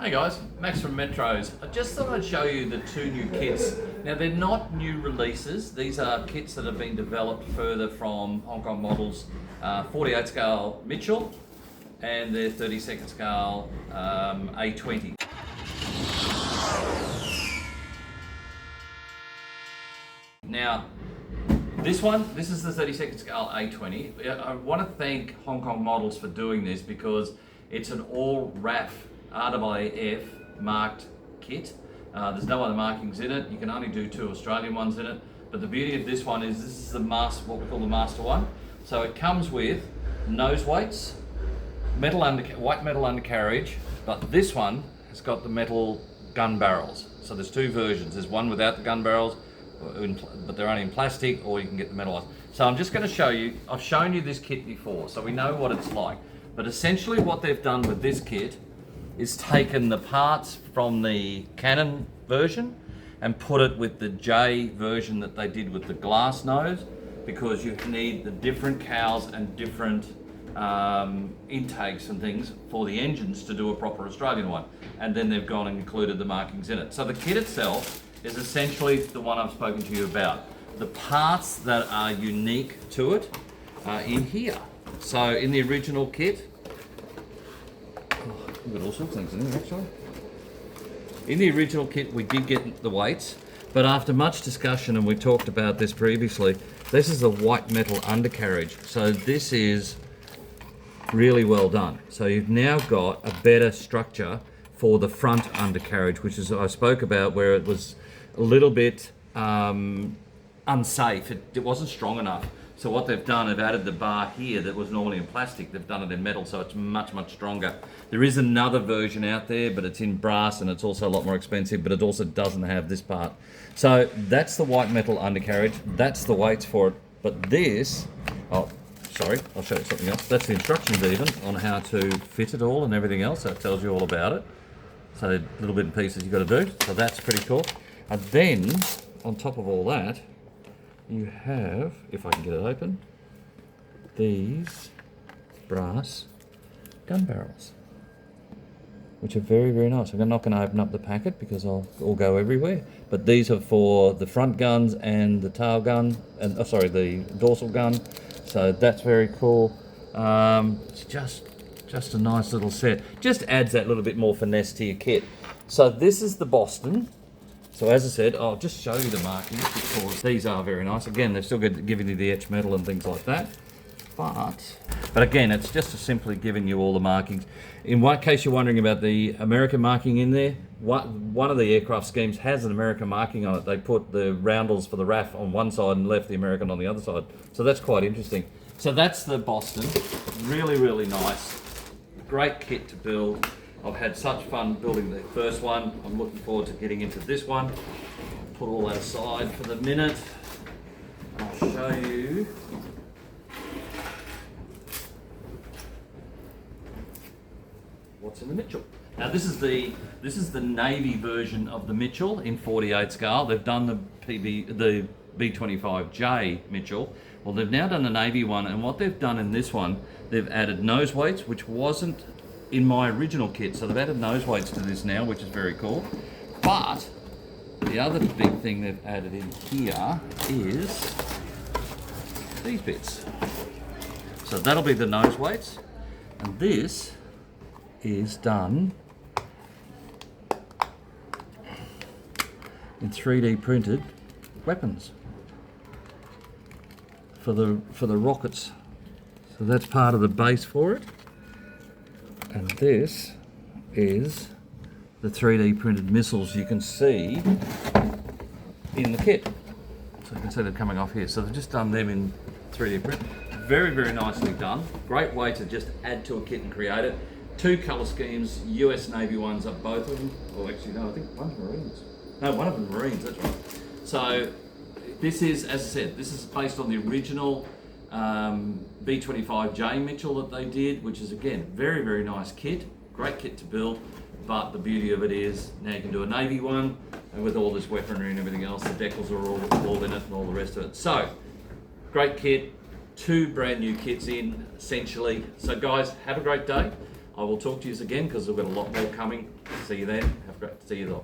Hey guys, Max from Metros. I just thought I'd show you the two new kits. Now they're not new releases, these are kits that have been developed further from Hong Kong Models 48 scale Mitchell and their 32nd scale A20. Now, this is the 32nd scale A20. I want to thank Hong Kong Models for doing this because it's an all RAF RAAF marked kit. There's no other markings in it. You can only do 2 Australian ones in it. But the beauty of this one is this is the master, what we call the master one. So it comes with nose weights, white metal undercarriage, but this one has got the metal gun barrels. So there's 2 versions. There's one without the gun barrels, but they're only in plastic, or you can get the metal ones. So I'm just going to show you, I've shown you this kit before, so we know what it's like. But essentially what they've done with this kit is taken the parts from the Canon version and put it with the J version that they did with the glass nose, because you need the different cowls and different intakes and things for the engines to do a proper Australian one. And then they've gone and included the markings in it. So the kit itself is essentially the one I've spoken to you about. The parts that are unique to it are in here. So in the original kit, we've got all sorts of things in there actually. In the original kit we did get the weights, but after much discussion, and we talked about this previously, this is the white metal undercarriage. So this is really well done. So you've now got a better structure for the front undercarriage, which is I spoke about, where it was a little bit unsafe. It wasn't strong enough. So what they've done, they've added the bar here that was normally in plastic. They've done it in metal, so it's much, much stronger. There is another version out there, but it's in brass and it's also a lot more expensive, but it also doesn't have this part. So that's the white metal undercarriage. That's the weights for it. But this, oh, sorry, I'll show you something else. That's the instructions even on how to fit it all and everything else. That tells you all about it. So little bit and pieces you've got to do. So that's pretty cool. And then, on top of all that, you have, if I can get it open, these brass gun barrels, which are very, very nice. I'm not going to open up the packet because I'll go everywhere. But these are for the front guns and the tail gun, and the dorsal gun. So that's very cool. It's just a nice little set. Just adds that little bit more finesse to your kit. So this is the Boston. So as I said, I'll just show you the markings because these are very nice. Again, they're still giving you the etched metal and things like that. But again, it's just simply giving you all the markings. In one case you're wondering about the American marking in there, one of the aircraft schemes has an American marking on it. They put the roundels for the RAF on one side and left the American on the other side. So that's quite interesting. So that's the Boston. Really, really nice. Great kit to build. I've had such fun building the first one. I'm looking forward to getting into this one. I'll put all that aside for the minute. I'll show you what's in the Mitchell. Now this is the Navy version of the Mitchell in 48 scale. They've done the B25J Mitchell. Well, they've now done the Navy one, and what they've done in this one, they've added nose weights, which wasn't in my original kit. So they've added nose weights to this now, which is very cool. But the other big thing they've added in here is these bits. So that'll be the nose weights. And this is done in 3D printed weapons for the rockets. So that's part of the base for it. And this is the 3D printed missiles you can see in the kit. So you can see they're coming off here. So they've just done them in 3D print. Very, very nicely done. Great way to just add to a kit and create it. 2 colour schemes, US Navy ones are both of them. Oh, actually no, I think one's Marines. No, one of them Marines, that's right. So this is, as I said, this is based on the original B25J Mitchell that they did, which is again very, very nice kit, great kit to build. But the beauty of it is now you can do a Navy one, and with all this weaponry and everything else, the decals are all in it and all the rest of it. So great kit, 2 brand new kits in essentially. So guys, have a great day. I will talk to you again because we've got a lot more coming. See you then. See you though.